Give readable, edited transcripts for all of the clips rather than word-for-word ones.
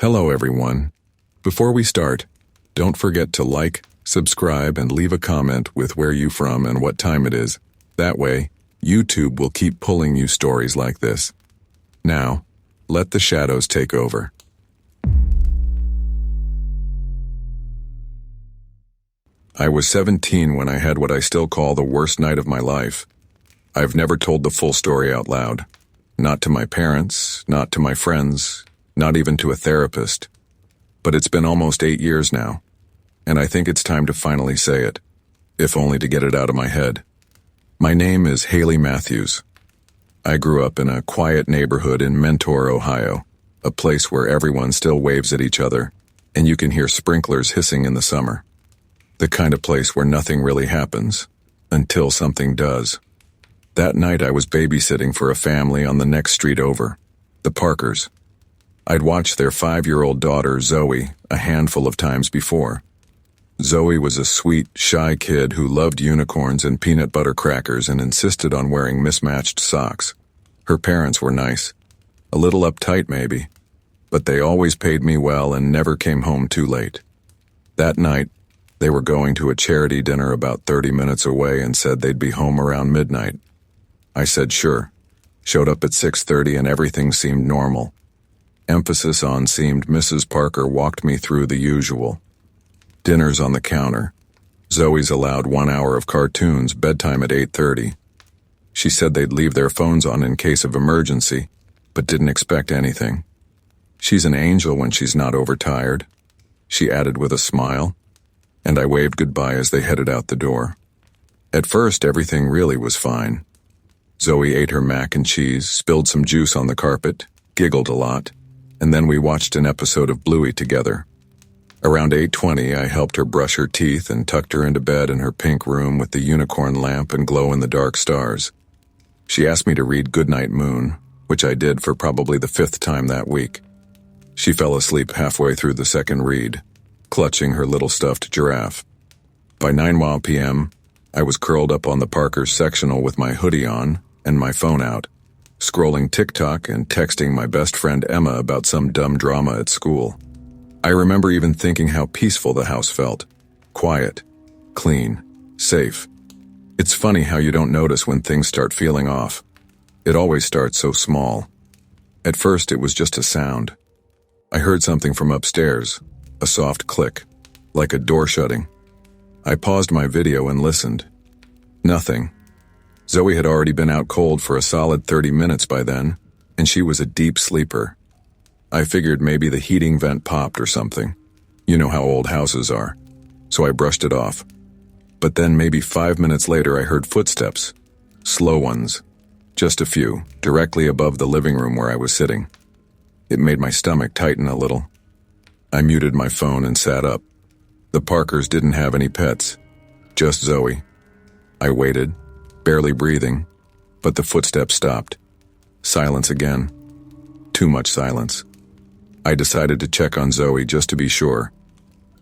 Hello everyone. Before we start, don't forget to like, subscribe, and leave a comment with where you from and what time it is. That way, YouTube will keep pulling you stories like this. Now, let the shadows take over. I was 17 when I had what I still call the worst night of my life. I've never told the full story out loud. Not to my parents, not to my friends, not even to a therapist. But it's been almost 8 years now, and I think it's time to finally say it, if only to get it out of my head. My name is Haley Matthews. I grew up in a quiet neighborhood in Mentor, Ohio, a place where everyone still waves at each other, and you can hear sprinklers hissing in the summer. The kind of place where nothing really happens, until something does. That night I was babysitting for a family on the next street over, the Parkers. I'd watched their 5-year-old daughter, Zoe, a handful of times before. Zoe was a sweet, shy kid who loved unicorns and peanut butter crackers and insisted on wearing mismatched socks. Her parents were nice. A little uptight maybe, but they always paid me well and never came home too late. That night, they were going to a charity dinner about 30 minutes away and said they'd be home around midnight. I said sure, showed up at 6:30 and everything seemed normal. Emphasis on seemed. Mrs. Parker walked me through the usual. Dinner's on the counter. Zoe's allowed 1 hour of cartoons, bedtime at 8:30. She said they'd leave their phones on in case of emergency, but didn't expect anything. She's an angel when she's not overtired, she added with a smile, and I waved goodbye as they headed out the door. At first, everything really was fine. Zoe ate her mac and cheese, spilled some juice on the carpet, giggled a lot, and then we watched an episode of Bluey together. Around 8:20, I helped her brush her teeth and tucked her into bed in her pink room with the unicorn lamp and glow-in-the-dark stars. She asked me to read Goodnight Moon, which I did for probably the 5th time that week. She fell asleep halfway through the second read, clutching her little stuffed giraffe. By 9 p.m., I was curled up on the Parker's sectional with my hoodie on and my phone out, scrolling TikTok and texting my best friend Emma about some dumb drama at school. I remember even thinking how peaceful the house felt. Quiet, clean, safe. It's funny how you don't notice when things start feeling off. It always starts so small. At first it was just a sound. I heard something from upstairs, a soft click, like a door shutting. I paused my video and listened. Nothing. Zoe had already been out cold for a solid 30 minutes by then, and she was a deep sleeper. I figured maybe the heating vent popped or something. You know how old houses are. So I brushed it off. But then maybe 5 minutes later I heard footsteps. Slow ones. Just a few, directly above the living room where I was sitting. It made my stomach tighten a little. I muted my phone and sat up. The Parkers didn't have any pets. Just Zoe. I waited, barely breathing, but the footsteps stopped. Silence again. Too much silence. I decided to check on Zoe just to be sure.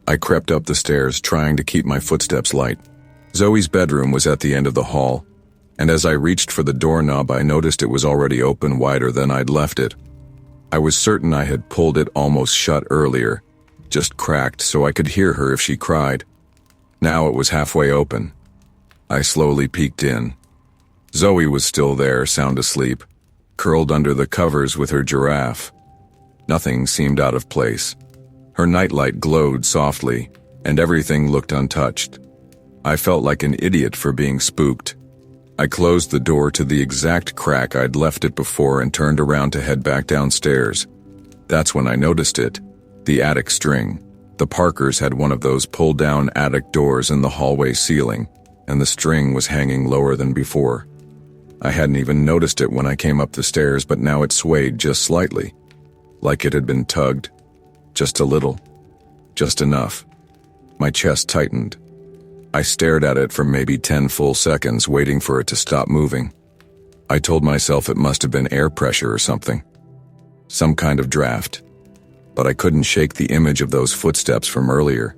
I crept up the stairs, trying to keep my footsteps light. Zoe's bedroom was at the end of the hall, and as I reached for the doorknob, I noticed it was already open wider than I'd left it. I was certain I had pulled it almost shut earlier, just cracked so I could hear her if she cried. Now it was halfway open. I slowly peeked in. Zoe was still there, sound asleep, curled under the covers with her giraffe. Nothing seemed out of place. Her nightlight glowed softly, and everything looked untouched. I felt like an idiot for being spooked. I closed the door to the exact crack I'd left it before and turned around to head back downstairs. That's when I noticed it, the attic string. The Parkers had one of those pull-down attic doors in the hallway ceiling, and the string was hanging lower than before. I hadn't even noticed it when I came up the stairs, but now it swayed just slightly. Like it had been tugged. Just a little. Just enough. My chest tightened. I stared at it for maybe 10 full seconds, waiting for it to stop moving. I told myself it must have been air pressure or something. Some kind of draft. But I couldn't shake the image of those footsteps from earlier.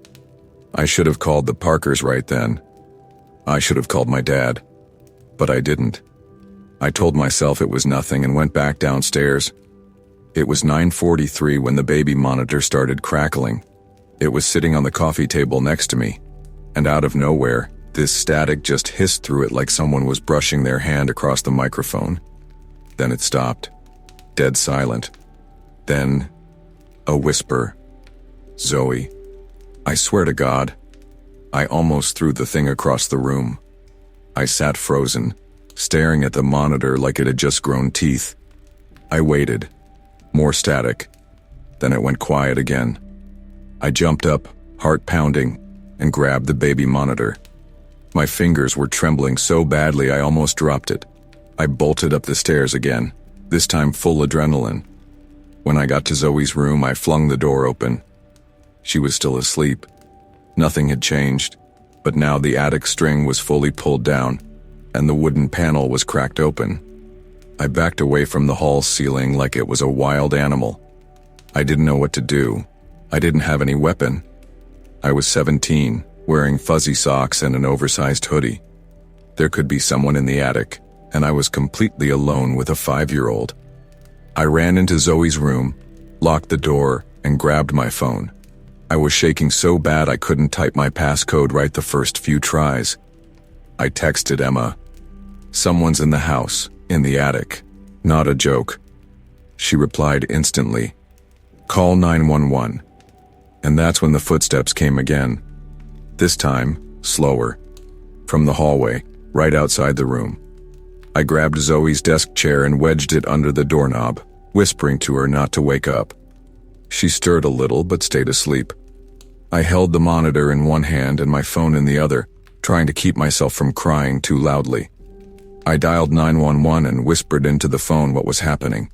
I should have called the Parkers right then. I should have called my dad. But I didn't. I told myself it was nothing and went back downstairs. It was 9:43 when the baby monitor started crackling. It was sitting on the coffee table next to me, and out of nowhere, this static just hissed through it like someone was brushing their hand across the microphone. Then it stopped, dead silent. Then, a whisper. "Zoe." I swear to God, I almost threw the thing across the room. I sat frozen, staring at the monitor like it had just grown teeth. I waited. More static. Then it went quiet again. I jumped up, heart pounding, and grabbed the baby monitor. My fingers were trembling so badly I almost dropped it. I bolted up the stairs again, this time full adrenaline. When I got to Zoe's room, I flung the door open. She was still asleep. Nothing had changed, but now the attic string was fully pulled down, and the wooden panel was cracked open. I backed away from the hall ceiling like it was a wild animal. I didn't know what to do. I didn't have any weapon. I was 17, wearing fuzzy socks and an oversized hoodie. There could be someone in the attic, and I was completely alone with a 5-year-old. I ran into Zoe's room, locked the door, and grabbed my phone. I was shaking so bad I couldn't type my passcode right the first few tries. I texted Emma. "Someone's in the house, in the attic. Not a joke." She replied instantly. "Call 911. And that's when the footsteps came again. This time, slower. From the hallway, right outside the room. I grabbed Zoe's desk chair and wedged it under the doorknob, whispering to her not to wake up. She stirred a little but stayed asleep. I held the monitor in one hand and my phone in the other, trying to keep myself from crying too loudly. I dialed 911 and whispered into the phone what was happening.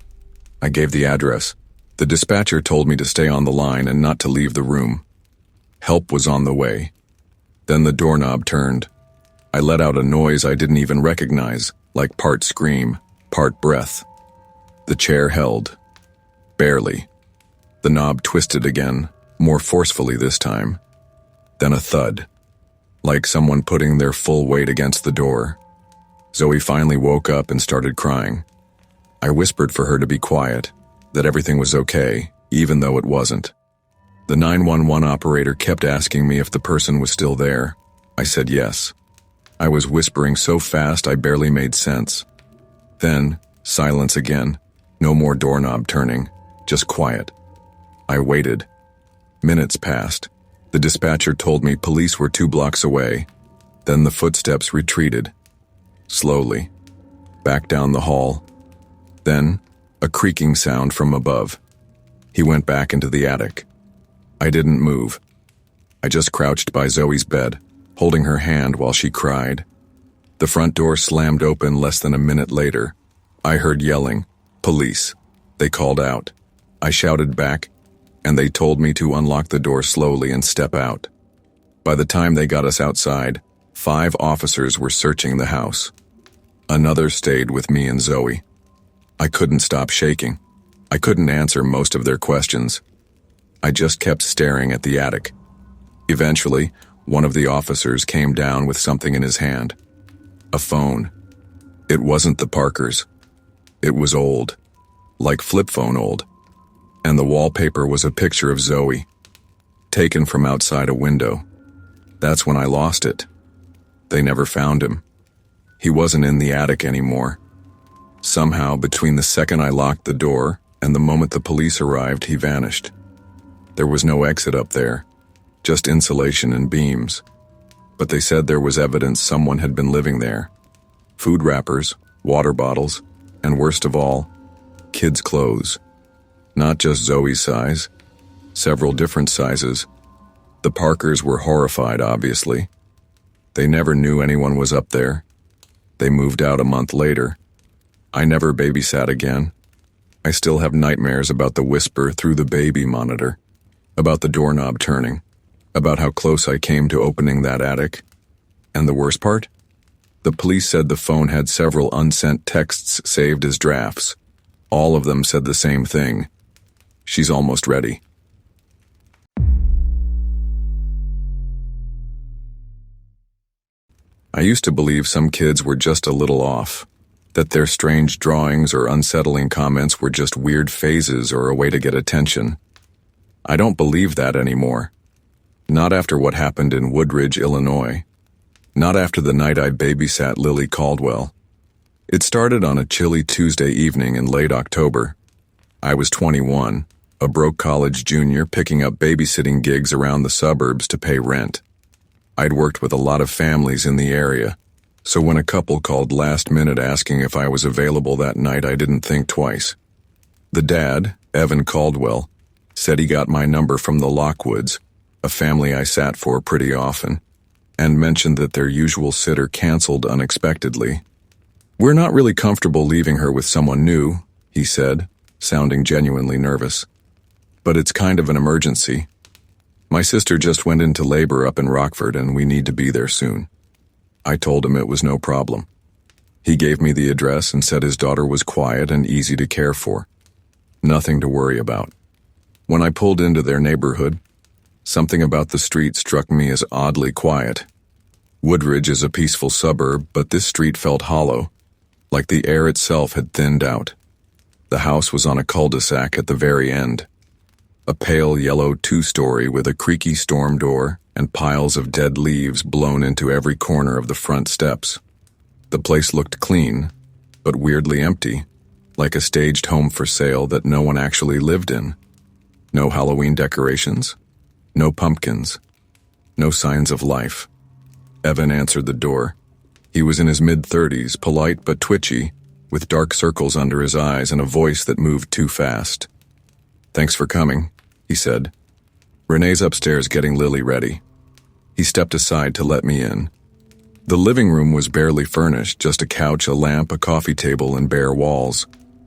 I gave the address. The dispatcher told me to stay on the line and not to leave the room. Help was on the way. Then the doorknob turned. I let out a noise I didn't even recognize, like part scream, part breath. The chair held. Barely. The knob twisted again, more forcefully this time. Then a thud, like someone putting their full weight against the door. Zoe finally woke up and started crying. I whispered for her to be quiet, that everything was okay, even though it wasn't. The 911 operator kept asking me if the person was still there. I said yes. I was whispering so fast I barely made sense. Then, silence again. No more doorknob turning, just quiet. I waited. Minutes passed. The dispatcher told me police were 2 blocks away. Then the footsteps retreated. Slowly. Back down the hall. Then, a creaking sound from above. He went back into the attic. I didn't move. I just crouched by Zoe's bed, holding her hand while she cried. The front door slammed open less than a minute later. I heard yelling. "Police." They called out. I shouted back, and they told me to unlock the door slowly and step out. By the time they got us outside, 5 officers were searching the house. Another stayed with me and Zoe. I couldn't stop shaking. I couldn't answer most of their questions. I just kept staring at the attic. Eventually, one of the officers came down with something in his hand. A phone. It wasn't the Parkers. It was old. Like flip phone old. And the wallpaper was a picture of Zoe, taken from outside a window. That's when I lost it. They never found him. He wasn't in the attic anymore. Somehow, between the second I locked the door and the moment the police arrived, he vanished. There was no exit up there, just insulation and beams. But they said there was evidence someone had been living there. Food wrappers, water bottles, and worst of all, kids' clothes. Not just Zoe's size, several different sizes. The Parkers were horrified, obviously. They never knew anyone was up there. They moved out a month later. I never babysat again. I still have nightmares about the whisper through the baby monitor, about the doorknob turning, about how close I came to opening that attic. And the worst part? The police said the phone had several unsent texts saved as drafts. All of them said the same thing. She's almost ready. I used to believe some kids were just a little off, that their strange drawings or unsettling comments were just weird phases or a way to get attention. I don't believe that anymore. Not after what happened in Woodridge, Illinois. Not after the night I babysat Lily Caldwell. It started on a chilly Tuesday evening in late October. I was 21, a broke college junior picking up babysitting gigs around the suburbs to pay rent. I'd worked with a lot of families in the area, so when a couple called last minute asking if I was available that night, I didn't think twice. The dad, Evan Caldwell, said he got my number from the Lockwoods, a family I sat for pretty often, and mentioned that their usual sitter canceled unexpectedly. "We're not really comfortable leaving her with someone new," he said, sounding genuinely nervous. "But it's kind of an emergency. My sister just went into labor up in Rockford and we need to be there soon." I told him it was no problem. He gave me the address and said his daughter was quiet and easy to care for. Nothing to worry about. When I pulled into their neighborhood, something about the street struck me as oddly quiet. Woodridge is a peaceful suburb, but this street felt hollow, like the air itself had thinned out. The house was on a cul-de-sac at the very end. A pale yellow two-story with a creaky storm door and piles of dead leaves blown into every corner of the front steps. The place looked clean, but weirdly empty, like a staged home for sale that no one actually lived in. No Halloween decorations, no pumpkins, no signs of life. Evan answered the door. He was in his mid-30s, polite but twitchy, with dark circles under his eyes and a voice that moved too fast. "Thanks for coming," he said. "Renee's upstairs getting Lily ready." He stepped aside to let me in. The living room was barely furnished, just a couch, a lamp, a coffee table, and bare walls.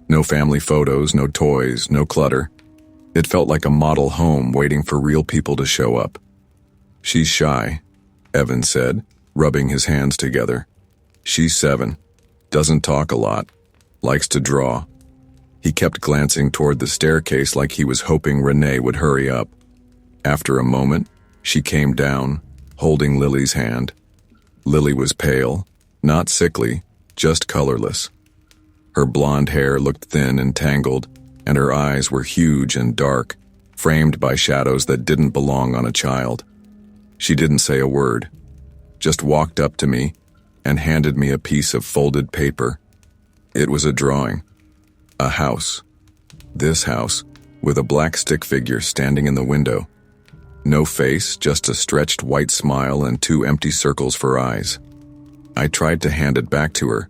No family photos, no toys, no clutter. It felt like a model home waiting for real people to show up. "She's shy," Evan said, rubbing his hands together. "She's 7. Doesn't talk a lot. Likes to draw." He kept glancing toward the staircase like he was hoping Renee would hurry up. After a moment, she came down, holding Lily's hand. Lily was pale, not sickly, just colorless. Her blonde hair looked thin and tangled, and her eyes were huge and dark, framed by shadows that didn't belong on a child. She didn't say a word, just walked up to me and handed me a piece of folded paper. It was a drawing. A house. This house, with a black stick figure standing in the window. No face, just a stretched white smile and 2 empty circles for eyes. I tried to hand it back to her,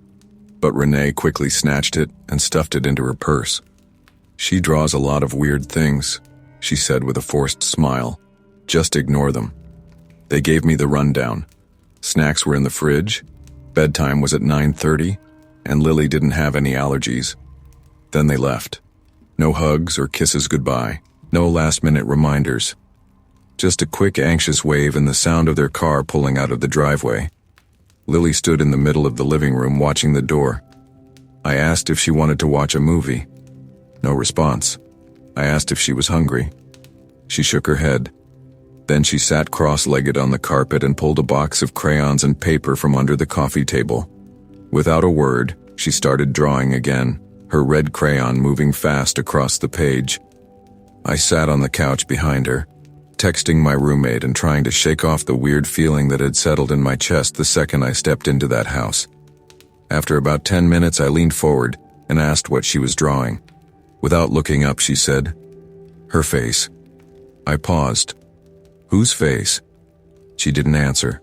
but Renee quickly snatched it and stuffed it into her purse. "She draws a lot of weird things," she said with a forced smile. "Just ignore them." They gave me the rundown. Snacks were in the fridge, bedtime was at 9:30, and Lily didn't have any allergies. Then they left. No hugs or kisses goodbye, no last-minute reminders. Just a quick anxious wave and the sound of their car pulling out of the driveway. Lily stood in the middle of the living room watching the door. I asked if she wanted to watch a movie. No response. I asked if she was hungry. She shook her head. Then she sat cross-legged on the carpet and pulled a box of crayons and paper from under the coffee table. Without a word, she started drawing again, her red crayon moving fast across the page. I sat on the couch behind her, texting my roommate and trying to shake off the weird feeling that had settled in my chest the second I stepped into that house. After about 10 minutes, I leaned forward and asked what she was drawing. Without looking up, she said, "Her face." I paused. "Whose face?" She didn't answer.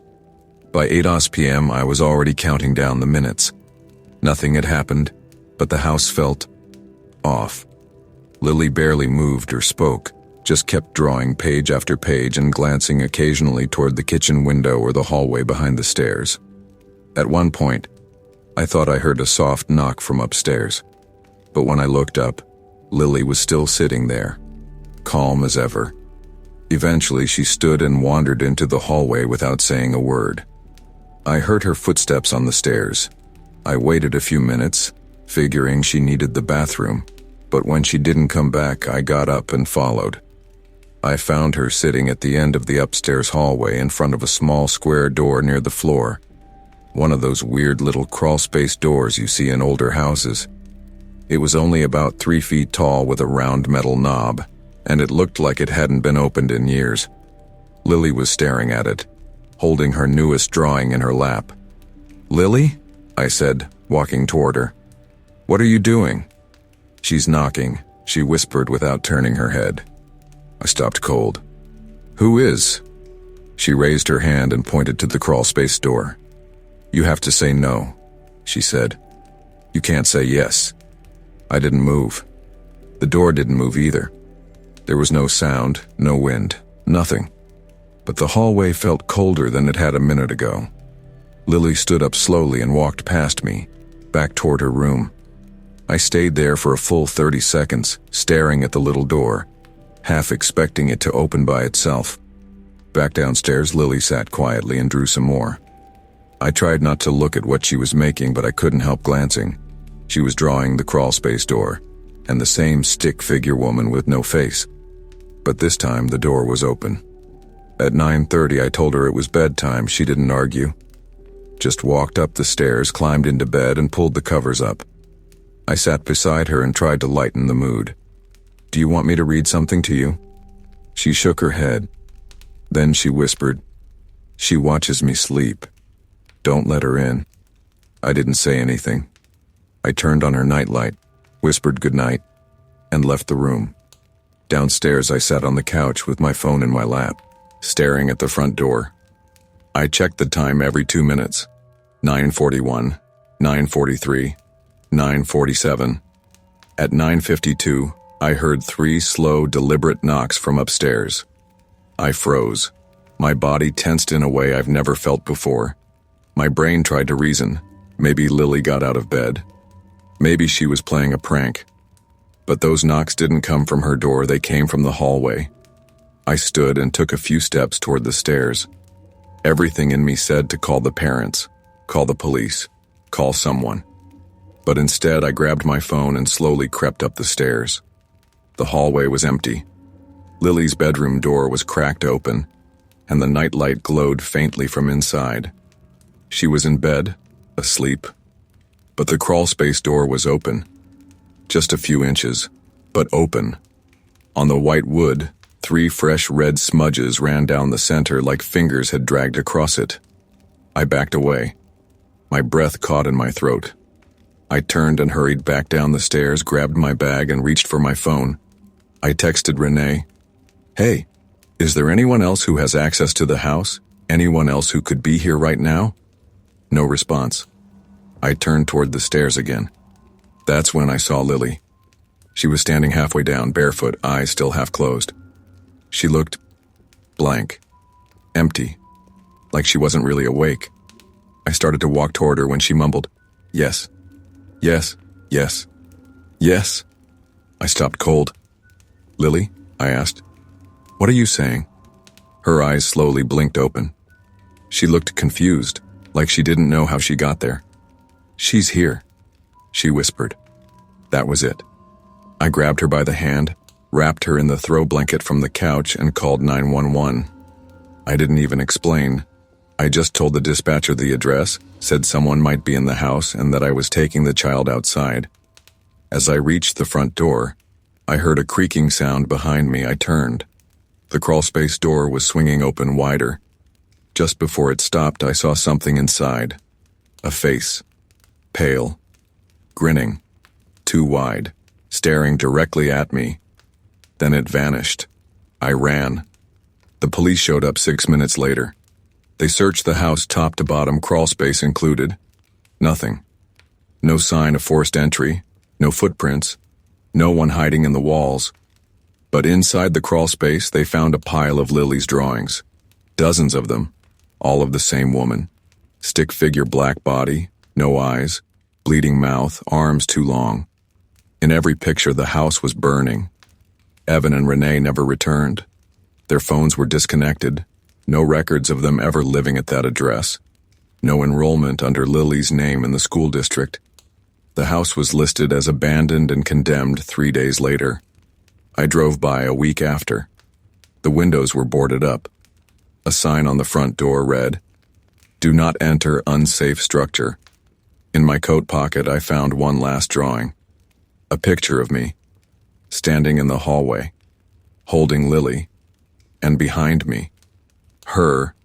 By 8 p.m., I was already counting down the minutes. Nothing had happened, but the house felt off. Lily barely moved or spoke, just kept drawing page after page and glancing occasionally toward the kitchen window or the hallway behind the stairs. At one point, I thought I heard a soft knock from upstairs, but when I looked up, Lily was still sitting there, calm as ever. Eventually, she stood and wandered into the hallway without saying a word. I heard her footsteps on the stairs. I waited a few minutes, figuring she needed the bathroom, but when she didn't come back, I got up and followed. I found her sitting at the end of the upstairs hallway in front of a small square door near the floor. one of those weird little crawl-space doors you see in older houses. It was only about 3 feet tall with a round metal knob, and it looked like it hadn't been opened in years. Lily was staring at it, holding her newest drawing in her lap. "Lily?" I said, walking toward her. "What are you doing?" "She's knocking," she whispered without turning her head. I stopped cold. "Who is?" She raised her hand and pointed to the crawlspace door. "You have to say no," she said. "You can't say yes." I didn't move. The door didn't move either. There was no sound, no wind, nothing. But the hallway felt colder than it had a minute ago. Lily stood up slowly and walked past me, back toward her room. I stayed there for a full 30 seconds, staring at the little door, half expecting it to open by itself. Back downstairs, Lily sat quietly and drew some more. I tried not to look at what she was making, but I couldn't help glancing. She was drawing the crawlspace door, and the same stick figure woman with no face. But this time the door was open. At 9:30 I told her it was bedtime. She didn't argue. Just walked up the stairs, climbed into bed, and pulled the covers up. I sat beside her and tried to lighten the mood. "Do you want me to read something to you?" She shook her head. Then she whispered, "She watches me sleep. Don't let her in." I didn't say anything. I turned on her nightlight, whispered goodnight, and left the room. Downstairs I sat on the couch with my phone in my lap, staring at the front door. I checked the time every 2 minutes. 9:41, 9:43, 9:47. At 9:52, I heard 3 slow, deliberate knocks from upstairs. I froze. My body tensed in a way I've never felt before. My brain tried to reason. Maybe Lily got out of bed. Maybe she was playing a prank. But those knocks didn't come from her door, they came from the hallway. I stood and took a few steps toward the stairs. Everything in me said to call the parents, call the police, call someone. But instead I grabbed my phone and slowly crept up the stairs. The hallway was empty. Lily's bedroom door was cracked open, and the nightlight glowed faintly from inside. She was in bed, asleep. But the crawlspace door was open. Just a few inches, but open. On the white wood, 3 fresh red smudges ran down the center like fingers had dragged across it. I backed away. My breath caught in my throat. I turned and hurried back down the stairs, grabbed my bag, and reached for my phone. I texted Renee, "Hey, is there anyone else who has access to the house? Anyone else who could be here right now?" No response. I turned toward the stairs again. That's when I saw Lily. She was standing halfway down, barefoot, eyes still half closed. She looked blank, empty, like she wasn't really awake. I started to walk toward her when she mumbled, "Yes, yes, yes, yes." I stopped cold. "Lily?" I asked. "What are you saying?" Her eyes slowly blinked open. She looked confused, like she didn't know how she got there. "She's here," she whispered. That was it. I grabbed her by the hand, wrapped her in the throw blanket from the couch, and called 911. I didn't even explain. I just told the dispatcher the address, said someone might be in the house, and that I was taking the child outside. As I reached the front door, I heard a creaking sound behind me. I turned. The crawlspace door was swinging open wider. Just before it stopped, I saw something inside. A face. Pale. Grinning. Too wide. Staring directly at me. Then it vanished. I ran. The police showed up 6 minutes later. They searched the house top to bottom, crawlspace included. Nothing. No sign of forced entry. No footprints. No one hiding in the walls. But inside the crawlspace, they found a pile of Lily's drawings. Dozens of them. All of the same woman. Stick figure, black body, no eyes, bleeding mouth, arms too long. In every picture, the house was burning. Evan and Renee never returned. Their phones were disconnected. No records of them ever living at that address. No enrollment under Lily's name in the school district. The house was listed as abandoned and condemned 3 days later. I drove by a week after. The windows were boarded up. A sign on the front door read, Do not enter unsafe structure. In my coat pocket, I found one last drawing. A picture of me, standing in the hallway, holding Lily, and behind me, her,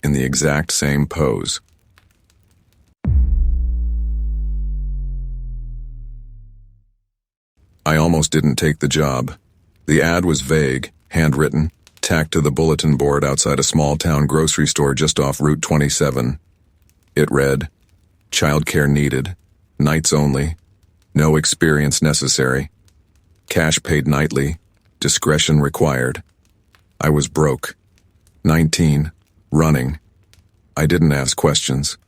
in the exact same pose. I almost didn't take the job. The ad was vague, handwritten, tacked to the bulletin board outside a small-town grocery store just off Route 27. It read, "Childcare needed, nights only, no experience necessary, cash paid nightly, discretion required." I was broke. 19, running. I didn't ask questions.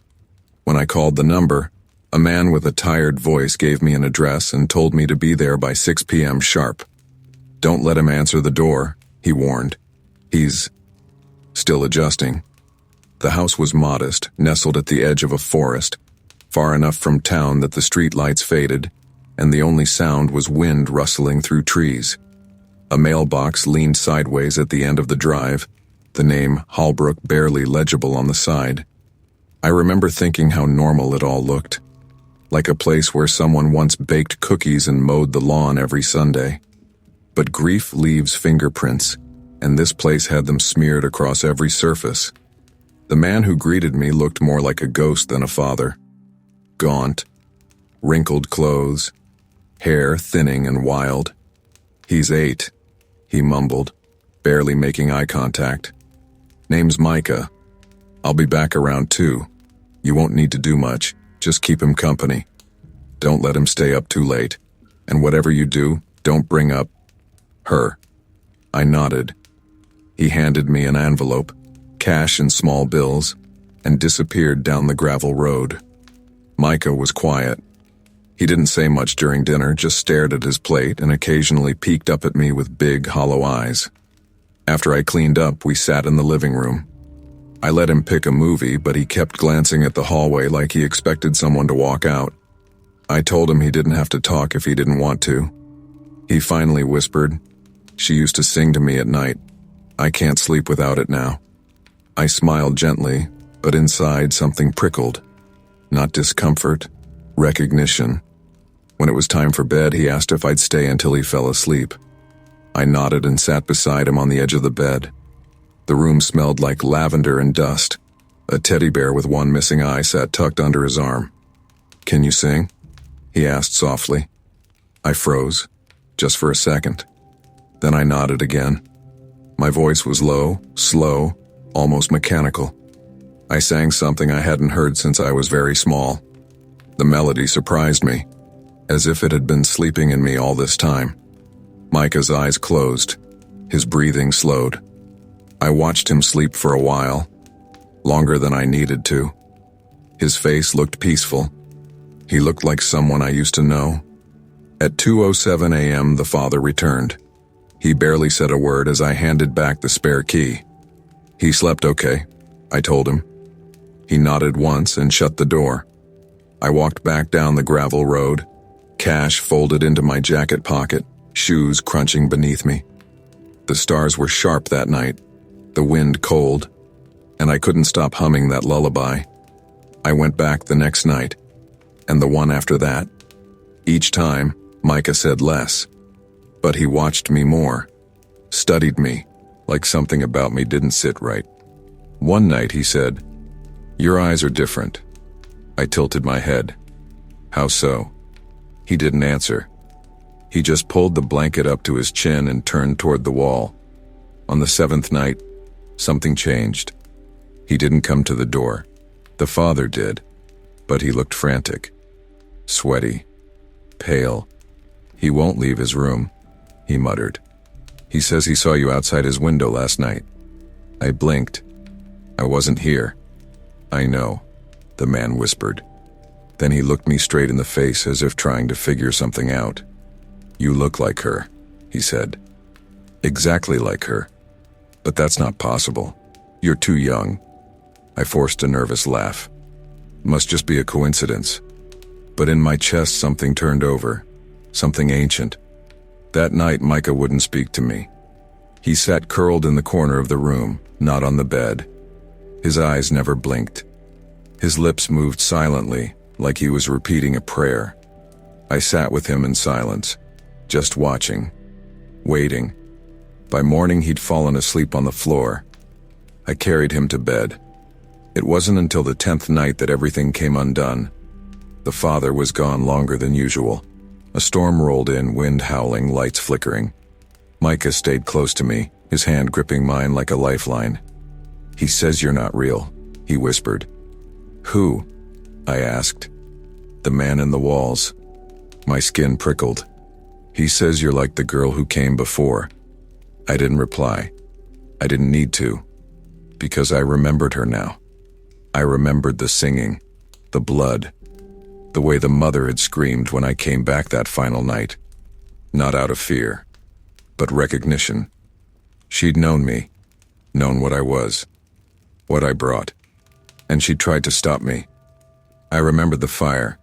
When I called the number, a man with a tired voice gave me an address and told me to be there by 6 p.m. sharp. "Don't let him answer the door," he warned. "He's still adjusting." The house was modest, nestled at the edge of a forest, far enough from town that the street lights faded, and the only sound was wind rustling through trees. A mailbox leaned sideways at the end of the drive, the name Hallbrook barely legible on the side. I remember thinking how normal it all looked, like a place where someone once baked cookies and mowed the lawn every Sunday. But grief leaves fingerprints, and this place had them smeared across every surface. The man who greeted me looked more like a ghost than a father. Gaunt, wrinkled clothes, hair thinning and wild. "He's 8, he mumbled, barely making eye contact. "Name's Micah. I'll be back around 2. You won't need to do much, just keep him company. Don't let him stay up too late, and whatever you do, don't bring up her." I nodded. He handed me an envelope, cash and small bills, and disappeared down the gravel road. Micah was quiet. He didn't say much during dinner, just stared at his plate and occasionally peeked up at me with big, hollow eyes. After I cleaned up, we sat in the living room. I let him pick a movie, but he kept glancing at the hallway like he expected someone to walk out. I told him he didn't have to talk if he didn't want to. He finally whispered, "She used to sing to me at night. I can't sleep without it now." I smiled gently, but inside something prickled. Not discomfort, recognition. When it was time for bed, he asked if I'd stay until he fell asleep. I nodded and sat beside him on the edge of the bed. The room smelled like lavender and dust. A teddy bear with one missing eye sat tucked under his arm. "Can you sing?" he asked softly. I froze, just for a second. Then I nodded again. My voice was low, slow, almost mechanical. I sang something I hadn't heard since I was very small. The melody surprised me, as if it had been sleeping in me all this time. Micah's eyes closed. His breathing slowed. I watched him sleep for a while, longer than I needed to. His face looked peaceful. He looked like someone I used to know. At 2:07 a.m., the father returned. He barely said a word as I handed back the spare key. "He slept okay," I told him. He nodded once and shut the door. I walked back down the gravel road, cash folded into my jacket pocket, shoes crunching beneath me. The stars were sharp that night, the wind cold, and I couldn't stop humming that lullaby. I went back the next night, and the one after that. Each time, Micah said less, but he watched me more, studied me, like something about me didn't sit right. One night he said, "Your eyes are different." I tilted my head. "How so?" He didn't answer. He just pulled the blanket up to his chin and turned toward the wall. On the 7th night, something changed. He didn't come to the door. The father did, but he looked frantic, sweaty, pale. "He won't leave his room," he muttered. "He says he saw you outside his window last night." I blinked. "I wasn't here." "I know," the man whispered. Then he looked me straight in the face as if trying to figure something out. "You look like her," he said. "Exactly like her. But that's not possible. You're too young." I forced a nervous laugh. Must just be a coincidence. But in my chest something turned over, something ancient. That night Micah wouldn't speak to me. He sat curled in the corner of the room, not on the bed. His eyes never blinked. His lips moved silently, like he was repeating a prayer. I sat with him in silence, just watching, waiting. By morning, he'd fallen asleep on the floor. I carried him to bed. It wasn't until the 10th night that everything came undone. The father was gone longer than usual. A storm rolled in, wind howling, lights flickering. Micah stayed close to me, his hand gripping mine like a lifeline. "He says you're not real," he whispered. "Who?" I asked. "The man in the walls." My skin prickled. "He says you're like the girl who came before." I didn't reply. I didn't need to, because I remembered her now. I remembered the singing, the blood, the way the mother had screamed when I came back that final night. Not out of fear, but recognition. She'd known me, known what I was, what I brought, and she'd tried to stop me. I remembered the fire,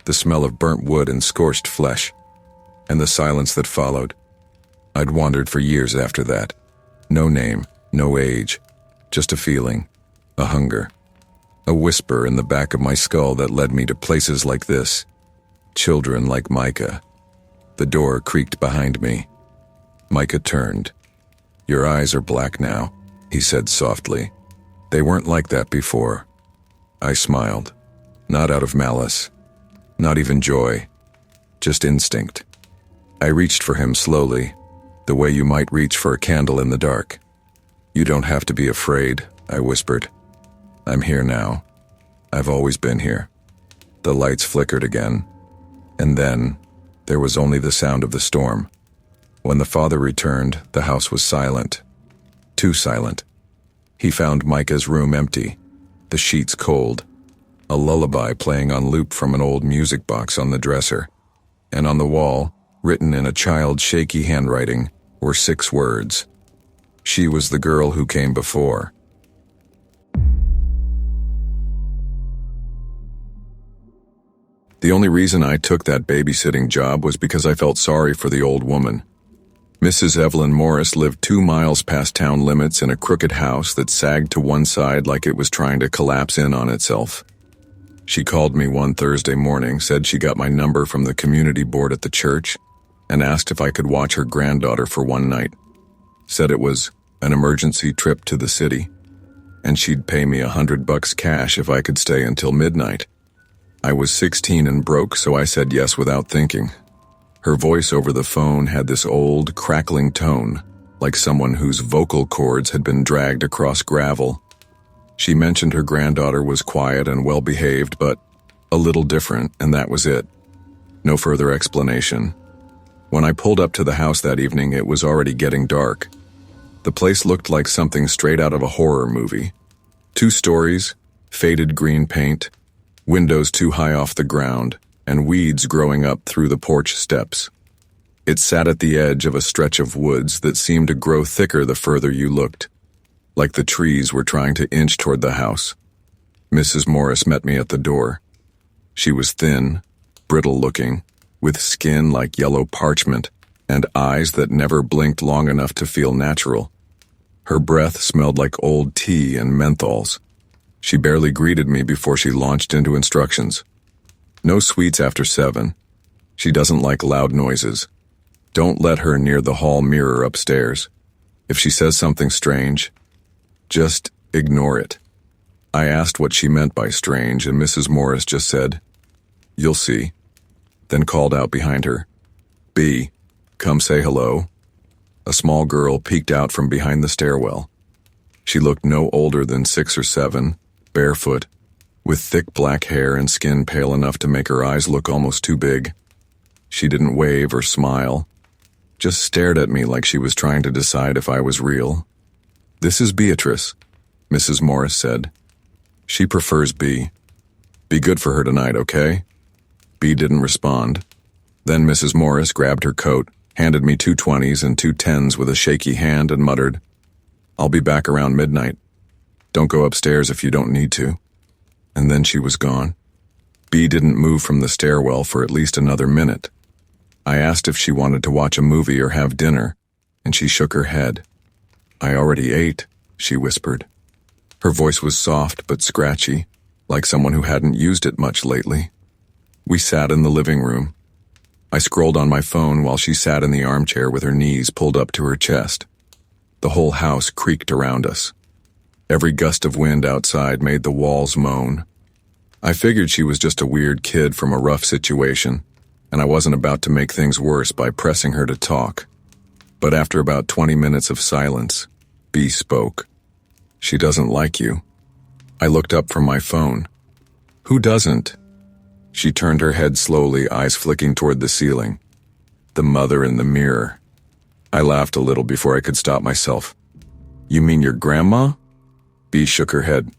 the smell of burnt wood and scorched flesh, and the silence that followed. I'd wandered for years after that. No name, no age, just a feeling, a hunger, a whisper in the back of my skull that led me to places like this. Children like Micah. The door creaked behind me. Micah turned. "Your eyes are black now," he said softly. "They weren't like that before." I smiled, not out of malice, not even joy, just instinct. I reached for him slowly, the way you might reach for a candle in the dark. "You don't have to be afraid," I whispered. "I'm here now. I've always been here." The lights flickered again, and then there was only the sound of the storm. When the father returned, the house was silent. Too silent. He found Micah's room empty, the sheets cold, a lullaby playing on loop from an old music box on the dresser, and on the wall, written in a child's shaky handwriting, were 6 words. She was the girl who came before. The only reason I took that babysitting job was because I felt sorry for the old woman. Mrs. Evelyn Morris lived 2 miles past town limits in a crooked house that sagged to one side like it was trying to collapse in on itself. She called me one Thursday morning, said she got my number from the community board at the church, and asked if I could watch her granddaughter for one night. Said it was an emergency trip to the city, and she'd pay me $100 cash if I could stay until midnight. I was 16 and broke, so I said yes without thinking. Her voice over the phone had this old, crackling tone, like someone whose vocal cords had been dragged across gravel. She mentioned her granddaughter was quiet and well-behaved, but a little different, and that was it. No further explanation. When I pulled up to the house that evening, it was already getting dark. The place looked like something straight out of a horror movie. 2 stories, faded green paint, windows too high off the ground, and weeds growing up through the porch steps. It sat at the edge of a stretch of woods that seemed to grow thicker the further you looked, like the trees were trying to inch toward the house. Mrs. Morris met me at the door. She was thin, brittle-looking, with skin like yellow parchment and eyes that never blinked long enough to feel natural. Her breath smelled like old tea and menthols. She barely greeted me before she launched into instructions. "No sweets after 7. She doesn't like loud noises. Don't let her near the hall mirror upstairs. If she says something strange, just ignore it." I asked what she meant by strange, and Mrs. Morris just said, "You'll see," then called out behind her, "B, come say hello." A small girl peeked out from behind the stairwell. She looked no older than 6 or 7, barefoot, with thick black hair and skin pale enough to make her eyes look almost too big. She didn't wave or smile, just stared at me like she was trying to decide if I was real. "This is Beatrice," Mrs. Morris said. "She prefers B. Be good for her tonight, okay?" B didn't respond. Then Mrs. Morris grabbed her coat, handed me 2 20s and 2 10s with a shaky hand, and muttered, "I'll be back around midnight. Don't go upstairs if you don't need to." And then she was gone. B didn't move from the stairwell for at least another minute. I asked if she wanted to watch a movie or have dinner, and she shook her head. "I already ate," she whispered. Her voice was soft but scratchy, like someone who hadn't used it much lately. We sat in the living room. I scrolled on my phone while she sat in the armchair with her knees pulled up to her chest. The whole house creaked around us. Every gust of wind outside made the walls moan. I figured she was just a weird kid from a rough situation, and I wasn't about to make things worse by pressing her to talk. But after about 20 minutes of silence, B spoke. "She doesn't like you." I looked up from my phone. "Who doesn't?" She turned her head slowly, eyes flicking toward the ceiling. "The mother in the mirror." I laughed a little before I could stop myself. "You mean your grandma?" B shook her head.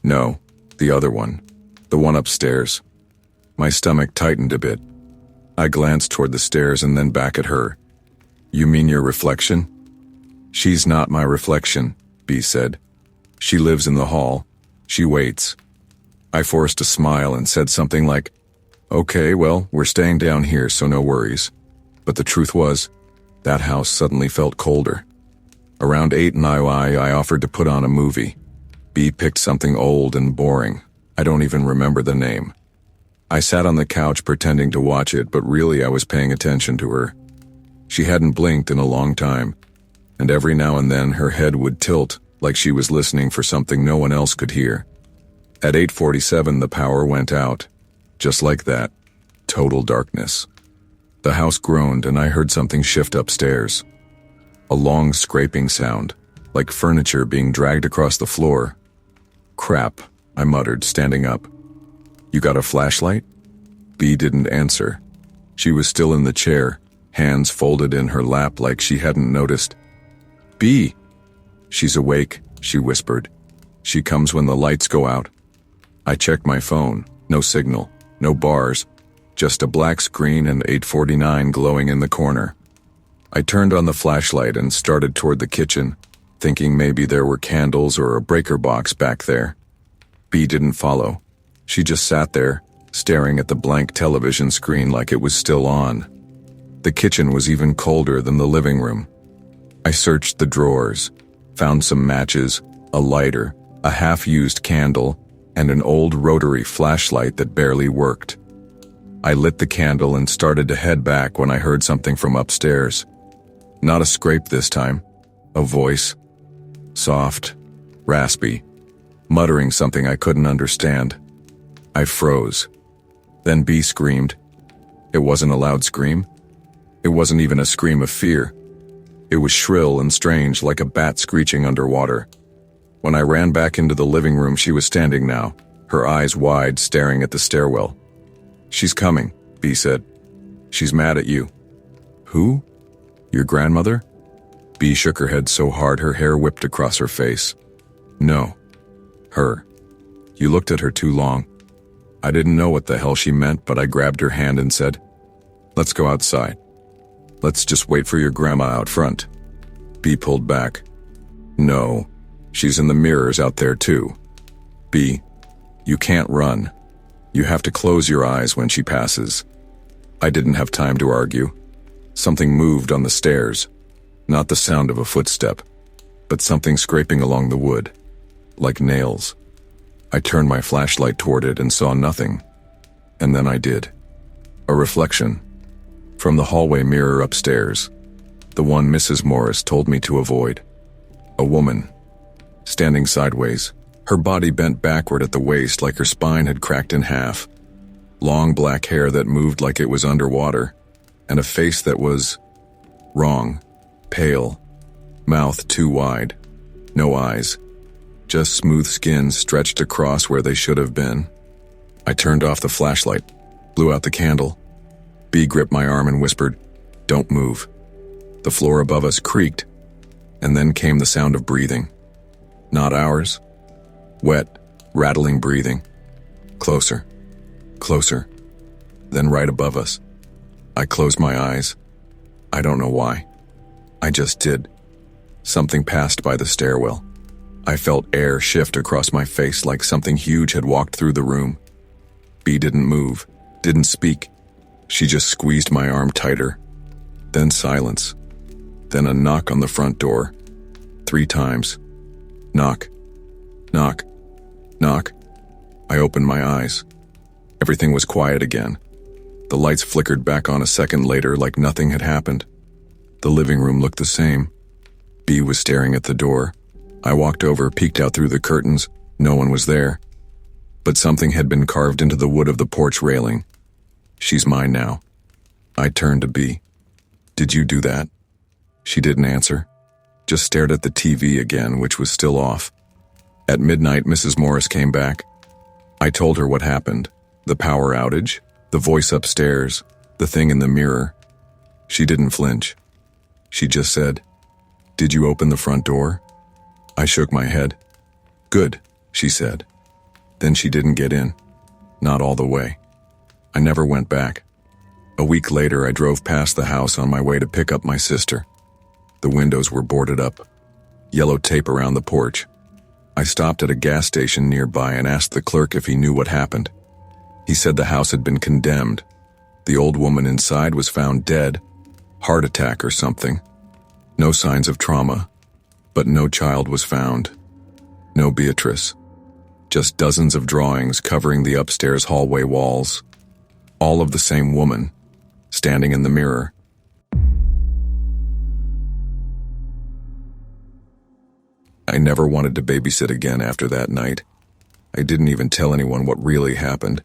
"No, the other one. The one upstairs." My stomach tightened a bit. I glanced toward the stairs and then back at her. "You mean your reflection?" "She's not my reflection," B said. "She lives in the hall. She waits." I forced a smile and said something like, "Okay, well, we're staying down here, so no worries." But the truth was, that house suddenly felt colder. Around 8 I offered to put on a movie. B picked something old and boring. I don't even remember the name. I sat on the couch pretending to watch it, but really I was paying attention to her. She hadn't blinked in a long time, and every now and then her head would tilt like she was listening for something no one else could hear. At 8:47 the power went out. Just like that. Total darkness. The house groaned and I heard something shift upstairs. A long scraping sound, like furniture being dragged across the floor. "Crap," I muttered, standing up. "You got a flashlight?" B didn't answer. She was still in the chair, hands folded in her lap like she hadn't noticed. "B!" "She's awake," she whispered. "She comes when the lights go out." I checked my phone. No signal, no bars, just a black screen and 8:49 glowing in the corner. I turned on the flashlight and started toward the kitchen, thinking maybe there were candles or a breaker box back there. B didn't follow. She just sat there, staring at the blank television screen like it was still on. The kitchen was even colder than the living room. I searched the drawers, found some matches, a lighter, a half-used candle, and an old rotary flashlight that barely worked. I lit the candle and started to head back when I heard something from upstairs. Not a scrape this time. A voice. Soft, raspy, muttering something I couldn't understand. I froze. Then B screamed. It wasn't a loud scream. It wasn't even a scream of fear. It was shrill and strange, like a bat screeching underwater. When I ran back into the living room, she was standing now, her eyes wide, staring at the stairwell. "She's coming," B said. "She's mad at you." "Who? Your grandmother?" B shook her head so hard her hair whipped across her face. "No. Her. You looked at her too long." I didn't know what the hell she meant, but I grabbed her hand and said, "Let's go outside. Let's just wait for your grandma out front." B pulled back. "No. She's in the mirrors out there too." "B, you can't run. You have to close your eyes when she passes." I didn't have time to argue. Something moved on the stairs. Not the sound of a footstep, but something scraping along the wood, like nails. I turned my flashlight toward it and saw nothing. And then I did. A reflection. From the hallway mirror upstairs. The one Mrs. Morris told me to avoid. A woman. Standing sideways, her body bent backward at the waist like her spine had cracked in half. Long black hair that moved like it was underwater, and a face that was wrong, pale, mouth too wide, no eyes, just smooth skin stretched across where they should have been. I turned off the flashlight, blew out the candle. B gripped my arm and whispered, "Don't move." The floor above us creaked, and then came the sound of breathing. Not ours. Wet, rattling breathing. Closer. Closer. Then right above us. I closed my eyes. I don't know why. I just did. Something passed by the stairwell. I felt air shift across my face like something huge had walked through the room. B didn't move, didn't speak. She just squeezed my arm tighter. Then silence. Then a knock on the front door. 3 times. Knock. Knock. Knock. I opened my eyes. Everything was quiet again. The lights flickered back on a second later like nothing had happened. The living room looked the same. B was staring at the door. I walked over, peeked out through the curtains. No one was there. But something had been carved into the wood of the porch railing. She's mine now. I turned to B. Did you do that? She didn't answer. Just stared at the TV again, which was still off. At midnight, Mrs. Morris came back. I told her what happened. The power outage, the voice upstairs, the thing in the mirror. She didn't flinch. She just said, "Did you open the front door?" I shook my head. "Good," she said. Then she didn't get in. Not all the way. I never went back. A week later, I drove past the house on my way to pick up my sister. The windows were boarded up. Yellow tape around the porch. I stopped at a gas station nearby and asked the clerk if he knew what happened. He said the house had been condemned. The old woman inside was found dead, heart attack or something. No signs of trauma, but no child was found. No Beatrice. Just dozens of drawings covering the upstairs hallway walls. All of the same woman, standing in the mirror. I never wanted to babysit again after that night. I didn't even tell anyone what really happened.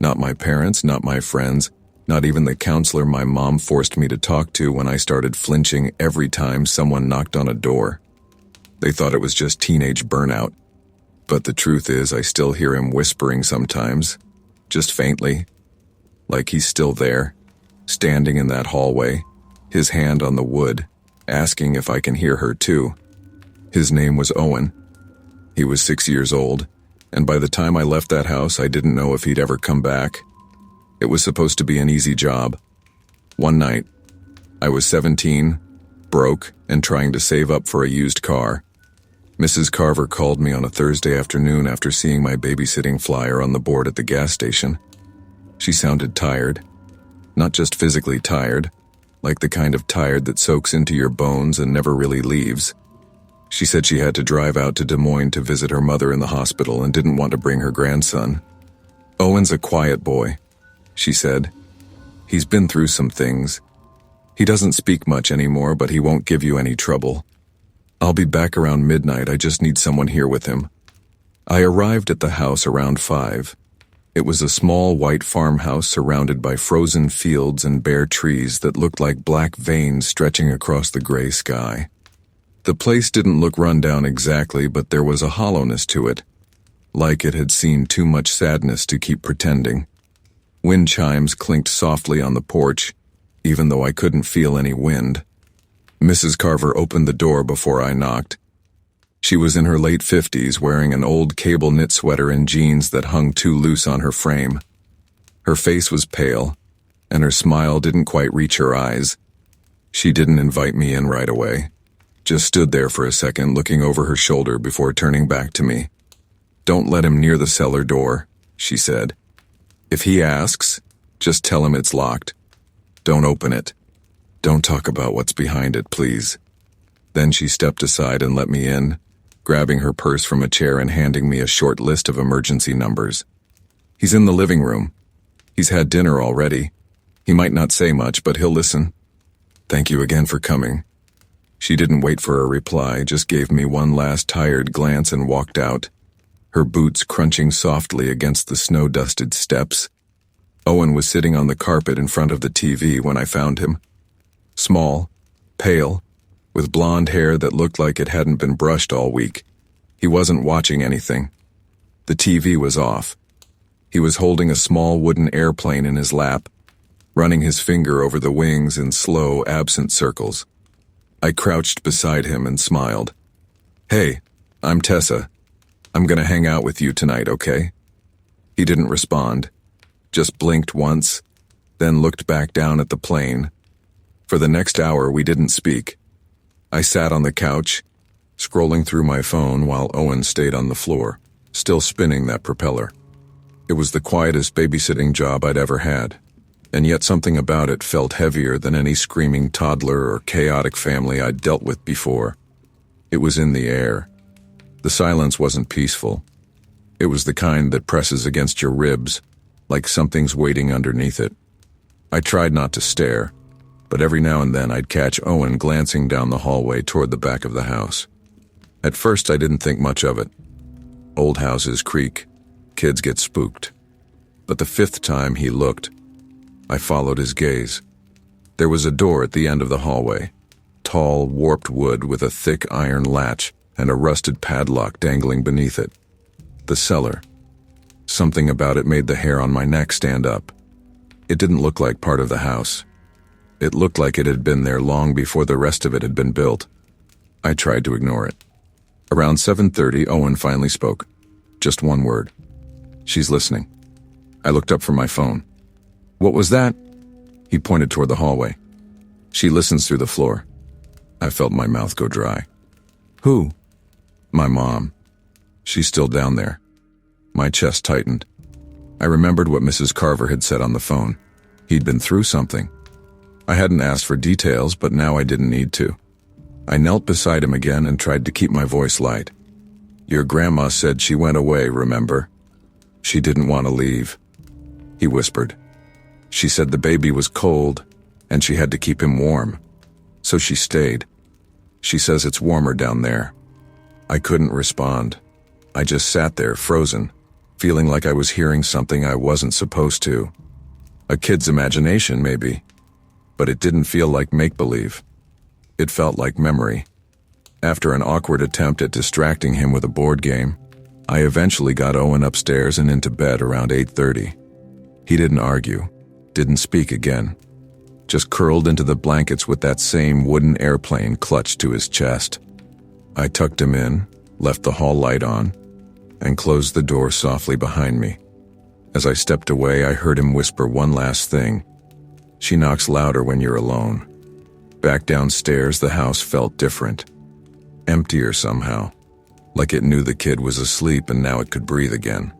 Not my parents, not my friends, not even the counselor my mom forced me to talk to when I started flinching every time someone knocked on a door. They thought it was just teenage burnout. But the truth is, I still hear him whispering sometimes, just faintly, like he's still there, standing in that hallway, his hand on the wood, asking if I can hear her too. His name was Owen. He was 6 years old, and by the time I left that house, I didn't know if he'd ever come back. It was supposed to be an easy job. One night, I was 17, broke, and trying to save up for a used car. Mrs. Carver called me on a Thursday afternoon after seeing my babysitting flyer on the board at the gas station. She sounded tired. Not just physically tired, like the kind of tired that soaks into your bones and never really leaves. She said she had to drive out to Des Moines to visit her mother in the hospital and didn't want to bring her grandson. "Owen's a quiet boy," she said. "He's been through some things. He doesn't speak much anymore, but he won't give you any trouble. I'll be back around midnight. I just need someone here with him." I arrived at the house around 5. It was a small white farmhouse surrounded by frozen fields and bare trees that looked like black veins stretching across the gray sky. The place didn't look run down exactly, but there was a hollowness to it, like it had seen too much sadness to keep pretending. Wind chimes clinked softly on the porch, even though I couldn't feel any wind. Mrs. Carver opened the door before I knocked. She was in her late 50s, wearing an old cable knit sweater and jeans that hung too loose on her frame. Her face was pale, and her smile didn't quite reach her eyes. She didn't invite me in right away. Just stood there for a second, looking over her shoulder before turning back to me. "Don't let him near the cellar door," she said. "If he asks, just tell him it's locked. Don't open it. Don't talk about what's behind it, please." Then she stepped aside and let me in, grabbing her purse from a chair and handing me a short list of emergency numbers. "He's in the living room. He's had dinner already. He might not say much, but he'll listen. Thank you again for coming." She didn't wait for a reply, just gave me one last tired glance and walked out, her boots crunching softly against the snow-dusted steps. Owen was sitting on the carpet in front of the TV when I found him. Small, pale, with blonde hair that looked like it hadn't been brushed all week. He wasn't watching anything. The TV was off. He was holding a small wooden airplane in his lap, running his finger over the wings in slow, absent circles. I crouched beside him and smiled. "Hey, I'm Tessa. I'm gonna hang out with you tonight, okay?" He didn't respond, just blinked once, then looked back down at the plane. For the next hour, we didn't speak. I sat on the couch, scrolling through my phone while Owen stayed on the floor, still spinning that propeller. It was the quietest babysitting job I'd ever had, and yet something about it felt heavier than any screaming toddler or chaotic family I'd dealt with before. It was in the air. The silence wasn't peaceful. It was the kind that presses against your ribs, like something's waiting underneath it. I tried not to stare, but every now and then I'd catch Owen glancing down the hallway toward the back of the house. At first I didn't think much of it. Old houses creak, kids get spooked. But the fifth time he looked, I followed his gaze. There was a door at the end of the hallway, tall, warped wood with a thick iron latch and a rusted padlock dangling beneath it. The cellar. Something about it made the hair on my neck stand up. It didn't look like part of the house. It looked like it had been there long before the rest of it had been built. I tried to ignore it. Around 7:30, Owen finally spoke. Just one word. "She's listening." I looked up from my phone. "What was that?" He pointed toward the hallway. "She listens through the floor." I felt my mouth go dry. "Who?" "My mom. She's still down there." My chest tightened. I remembered what Mrs. Carver had said on the phone. He'd been through something. I hadn't asked for details, but now I didn't need to. I knelt beside him again and tried to keep my voice light. "Your grandma said she went away, remember? She didn't want to leave," he whispered. "She said the baby was cold, and she had to keep him warm. So she stayed. She says it's warmer down there." I couldn't respond. I just sat there, frozen, feeling like I was hearing something I wasn't supposed to. A kid's imagination, maybe. But it didn't feel like make-believe. It felt like memory. After an awkward attempt at distracting him with a board game, I eventually got Owen upstairs and into bed around 8:30. He didn't argue, didn't speak again, just curled into the blankets with that same wooden airplane clutched to his chest. I tucked him in, left the hall light on, and closed the door softly behind me. As I stepped away, I heard him whisper one last thing. "She knocks louder when you're alone." Back downstairs, the house felt different. Emptier somehow, like it knew the kid was asleep and now it could breathe again.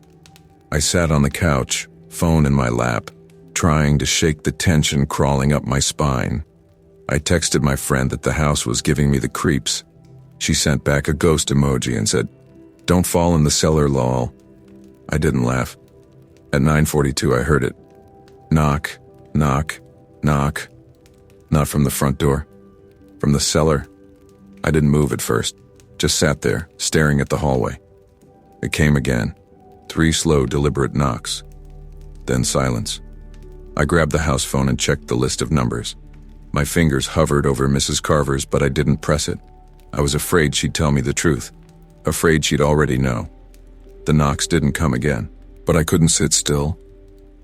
I sat on the couch, phone in my lap, trying to shake the tension crawling up my spine. I texted my friend that the house was giving me the creeps. She sent back a ghost emoji and said, "Don't fall in the cellar, lol." I didn't laugh. At 9:42, I heard it. Knock, knock, knock. Not from the front door. From the cellar. I didn't move at first, just sat there, staring at the hallway. It came again. 3 slow, deliberate knocks. Then silence. I grabbed the house phone and checked the list of numbers. My fingers hovered over Mrs. Carver's, but I didn't press it. I was afraid she'd tell me the truth. Afraid she'd already know. The knocks didn't come again, but I couldn't sit still.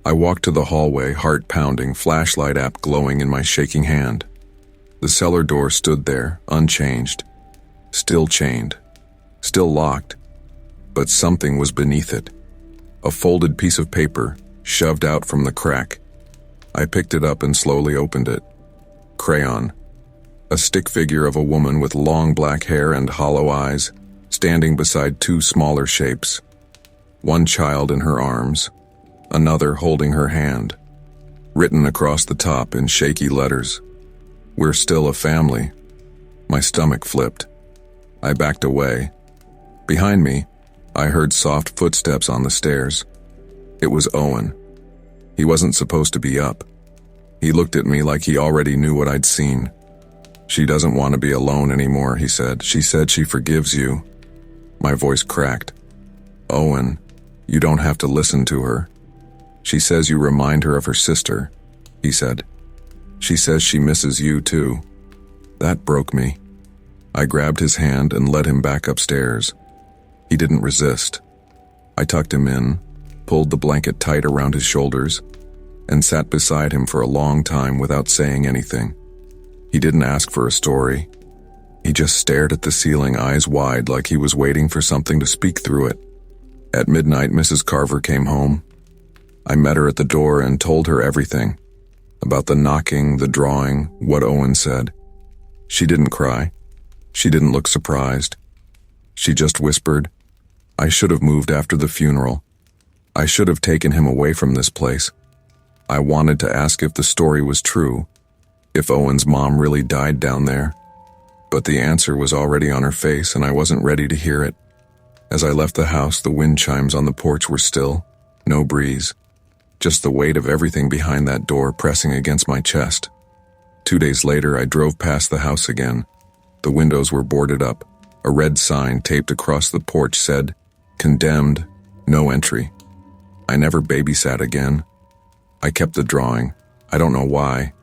I walked to the hallway, heart pounding, flashlight app glowing in my shaking hand. The cellar door stood there, unchanged, still chained, still locked, but something was beneath it. A folded piece of paper, shoved out from the crack. I picked it up and slowly opened it. Crayon. A stick figure of a woman with long black hair and hollow eyes, standing beside 2 smaller shapes. One child in her arms, another holding her hand. Written across the top in shaky letters, "We're still a family." My stomach flipped. I backed away. Behind me, I heard soft footsteps on the stairs. It was Owen. He wasn't supposed to be up. He looked at me like he already knew what I'd seen. "She doesn't want to be alone anymore," he said. "She said she forgives you." My voice cracked. "Owen, you don't have to listen to her. She says you remind her of her sister," he said. "She says she misses you too." That broke me. I grabbed his hand and led him back upstairs. He didn't resist. I tucked him in, pulled the blanket tight around his shoulders, and sat beside him for a long time without saying anything. He didn't ask for a story. He just stared at the ceiling, eyes wide, like he was waiting for something to speak through it. At midnight, Mrs. Carver came home. I met her at the door and told her everything. About the knocking, the drawing, what Owen said. She didn't cry. She didn't look surprised. She just whispered, "I should have moved after the funeral. I should have taken him away from this place." I wanted to ask if the story was true, if Owen's mom really died down there. But the answer was already on her face and I wasn't ready to hear it. As I left the house, the wind chimes on the porch were still, no breeze, just the weight of everything behind that door pressing against my chest. 2 days later, I drove past the house again. The windows were boarded up. A red sign taped across the porch said, "Condemned, no entry." I never babysat again. I kept the drawing. I don't know why.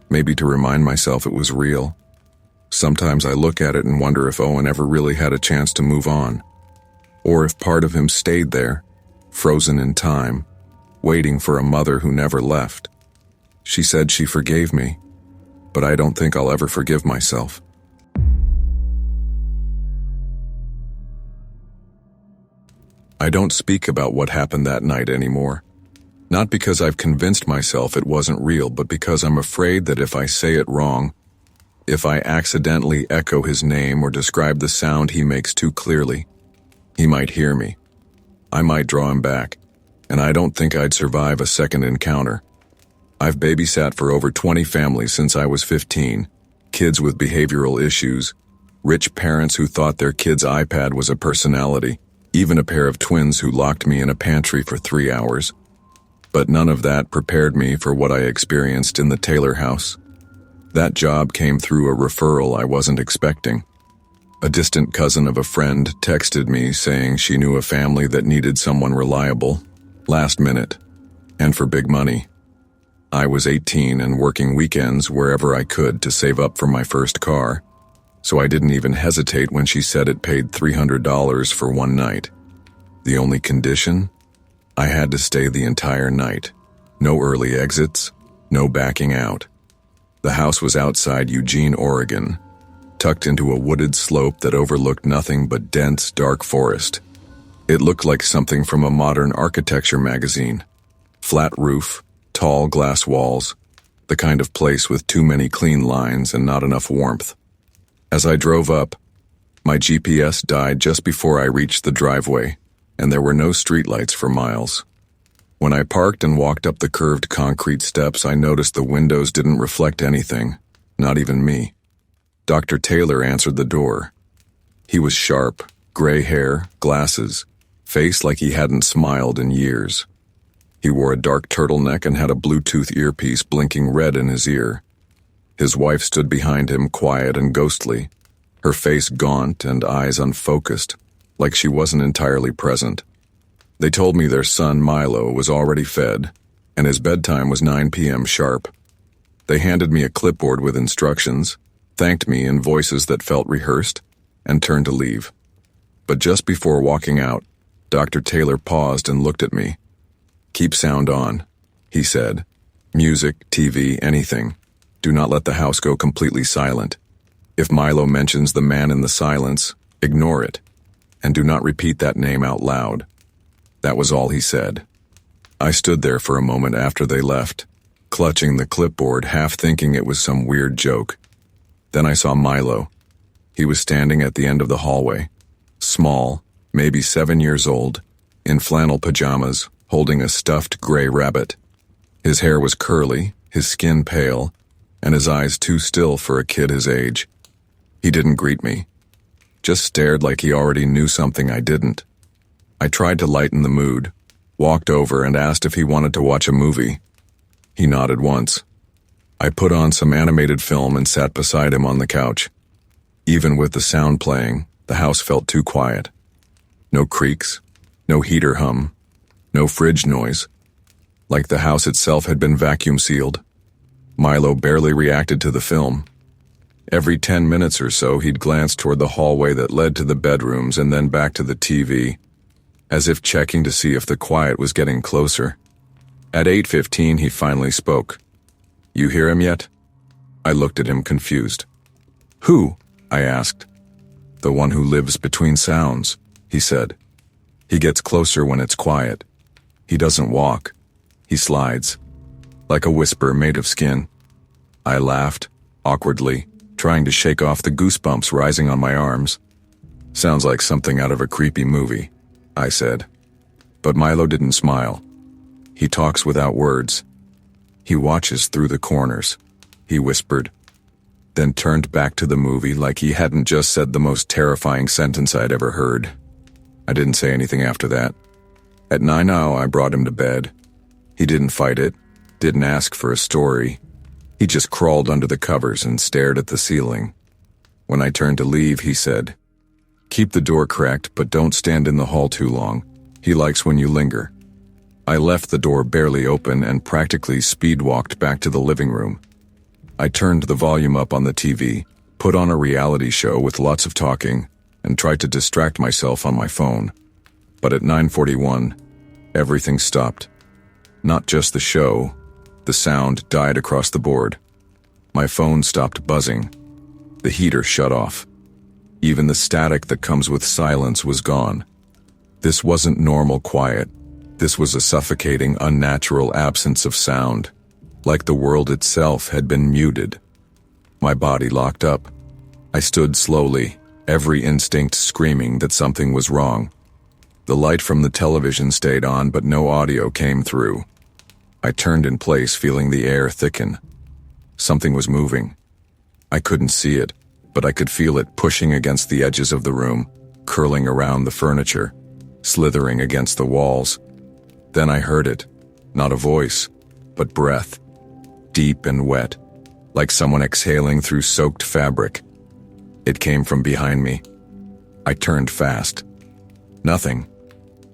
Maybe to remind myself it was real. Sometimes I look at it and wonder if Owen ever really had a chance to move on. Or if part of him stayed there, frozen in time, waiting for a mother who never left. She said she forgave me, but I don't think I'll ever forgive myself. I don't speak about what happened that night anymore. Not because I've convinced myself it wasn't real, but because I'm afraid that if I say it wrong, if I accidentally echo his name or describe the sound he makes too clearly, he might hear me. I might draw him back, and I don't think I'd survive a second encounter. I've babysat for over 20 families since I was 15, kids with behavioral issues, rich parents who thought their kid's iPad was a personality, even a pair of twins who locked me in a pantry for 3 hours. But none of that prepared me for what I experienced in the Taylor house. That job came through a referral I wasn't expecting. A distant cousin of a friend texted me saying she knew a family that needed someone reliable, last minute, and for big money. I was 18 and working weekends wherever I could to save up for my first car, so I didn't even hesitate when she said it paid $300 for one night. The only condition? I had to stay the entire night. No early exits, no backing out. The house was outside Eugene, Oregon, tucked into a wooded slope that overlooked nothing but dense, dark forest. It looked like something from a modern architecture magazine. Flat roof, tall glass walls, the kind of place with too many clean lines and not enough warmth. As I drove up, my GPS died just before I reached the driveway, and there were no streetlights for miles. When I parked and walked up the curved concrete steps, I noticed the windows didn't reflect anything, not even me. Dr. Taylor answered the door. He was sharp, gray hair, glasses, face like he hadn't smiled in years. He wore a dark turtleneck and had a Bluetooth earpiece blinking red in his ear. His wife stood behind him, quiet and ghostly, her face gaunt and eyes unfocused, like she wasn't entirely present. They told me their son, Milo, was already fed, and his bedtime was 9 p.m. sharp. They handed me a clipboard with instructions, thanked me in voices that felt rehearsed, and turned to leave. But just before walking out, Dr. Taylor paused and looked at me. "Keep sound on," he said. "Music, TV, anything. Do not let the house go completely silent. If Milo mentions the man in the silence, ignore it, and do not repeat that name out loud." That was all he said. I stood there for a moment after they left, clutching the clipboard, half thinking it was some weird joke. Then I saw Milo. He was standing at the end of the hallway, small, maybe 7 years old, in flannel pajamas, holding a stuffed gray rabbit. His hair was curly, his skin pale, and his eyes too still for a kid his age. He didn't greet me, just stared like he already knew something I didn't. I tried to lighten the mood, walked over and asked if he wanted to watch a movie. He nodded once. I put on some animated film and sat beside him on the couch. Even with the sound playing, the house felt too quiet. No creaks, no heater hum, no fridge noise. Like the house itself had been vacuum sealed. Milo barely reacted to the film. Every 10 minutes or so, he'd glance toward the hallway that led to the bedrooms and then back to the TV, as if checking to see if the quiet was getting closer. At 8:15, he finally spoke. "You hear him yet?" I looked at him confused. "Who?" I asked. "The one who lives between sounds," he said. "He gets closer when it's quiet. He doesn't walk. He slides, like a whisper made of skin." I laughed, awkwardly, trying to shake off the goosebumps rising on my arms. "Sounds like something out of a creepy movie," I said. But Milo didn't smile. "He talks without words. He watches through the corners," he whispered, then turned back to the movie like he hadn't just said the most terrifying sentence I'd ever heard. I didn't say anything after that. At 9:00, I brought him to bed. He didn't fight it, didn't ask for a story. He just crawled under the covers and stared at the ceiling. When I turned to leave, he said, "Keep the door cracked, but don't stand in the hall too long. He likes when you linger." I left the door barely open and practically speed-walked back to the living room. I turned the volume up on the TV, put on a reality show with lots of talking, and tried to distract myself on my phone. But at 9:41, everything stopped. Not just the show, the sound died across the board. My phone stopped buzzing. The heater shut off. Even the static that comes with silence was gone. This wasn't normal quiet. This was a suffocating, unnatural absence of sound, like the world itself had been muted. My body locked up. I stood slowly, every instinct screaming that something was wrong. The light from the television stayed on, but no audio came through. I turned in place, feeling the air thicken. Something was moving. I couldn't see it, but I could feel it pushing against the edges of the room, curling around the furniture, slithering against the walls. Then I heard it, not a voice, but breath, deep and wet, like someone exhaling through soaked fabric. It came from behind me. I turned fast. Nothing,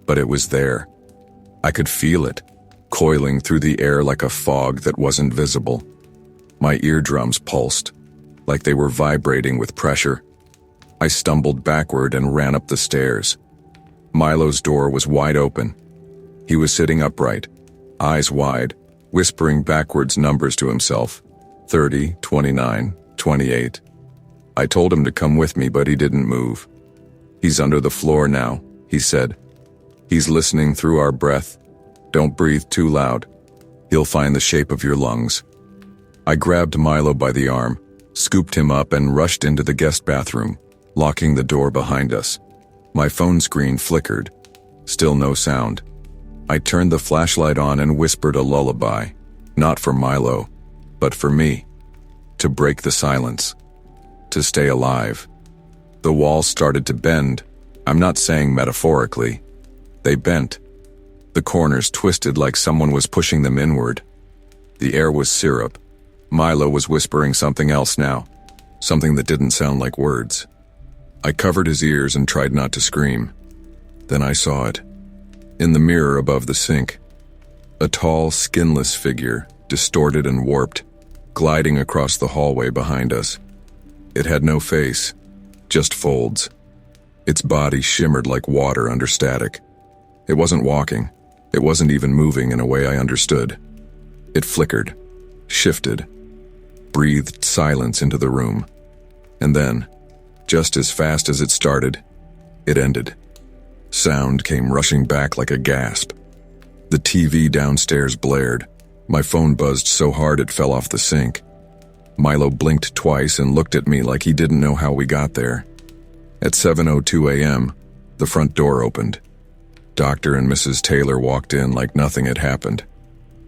but it was there. I could feel it, coiling through the air like a fog that wasn't visible. My eardrums pulsed, like they were vibrating with pressure. I stumbled backward and ran up the stairs. Milo's door was wide open. He was sitting upright, eyes wide, whispering backwards numbers to himself. 30, 29, 28. I told him to come with me, but he didn't move. "He's under the floor now," he said. "He's listening through our breath. Don't breathe too loud. He'll find the shape of your lungs." I grabbed Milo by the arm, scooped him up, and rushed into the guest bathroom, locking the door behind us. My phone screen flickered. Still no sound. I turned the flashlight on and whispered a lullaby, not for Milo, but for me, to break the silence, to stay alive. The walls started to bend. I'm not saying metaphorically. They bent. The corners twisted like someone was pushing them inward. The air was syrup. Milo was whispering something else now, something that didn't sound like words. I covered his ears and tried not to scream. Then I saw it. In the mirror above the sink. A tall, skinless figure, distorted and warped, gliding across the hallway behind us. It had no face, just folds. Its body shimmered like water under static. It wasn't walking. It wasn't even moving in a way I understood. It flickered, shifted, breathed silence into the room. And then, just as fast as it started, it ended. Sound came rushing back like a gasp. The TV downstairs blared. My phone buzzed so hard it fell off the sink. Milo blinked twice and looked at me like he didn't know how we got there. At 7:02 a.m., the front door opened. Dr. and Mrs. Taylor walked in like nothing had happened.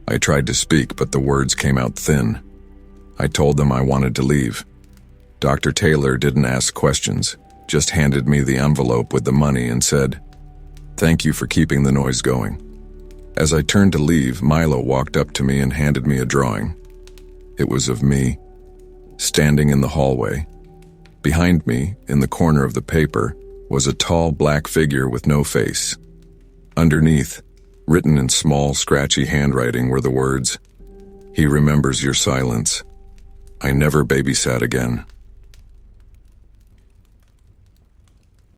I tried to speak, but the words came out thin. I told them I wanted to leave. Dr. Taylor didn't ask questions, just handed me the envelope with the money and said, "Thank you for keeping the noise going." As I turned to leave, Milo walked up to me and handed me a drawing. It was of me, standing in the hallway. Behind me, in the corner of the paper, was a tall black figure with no face. Underneath, written in small, scratchy handwriting, were the words, "He remembers your silence. I never babysat again."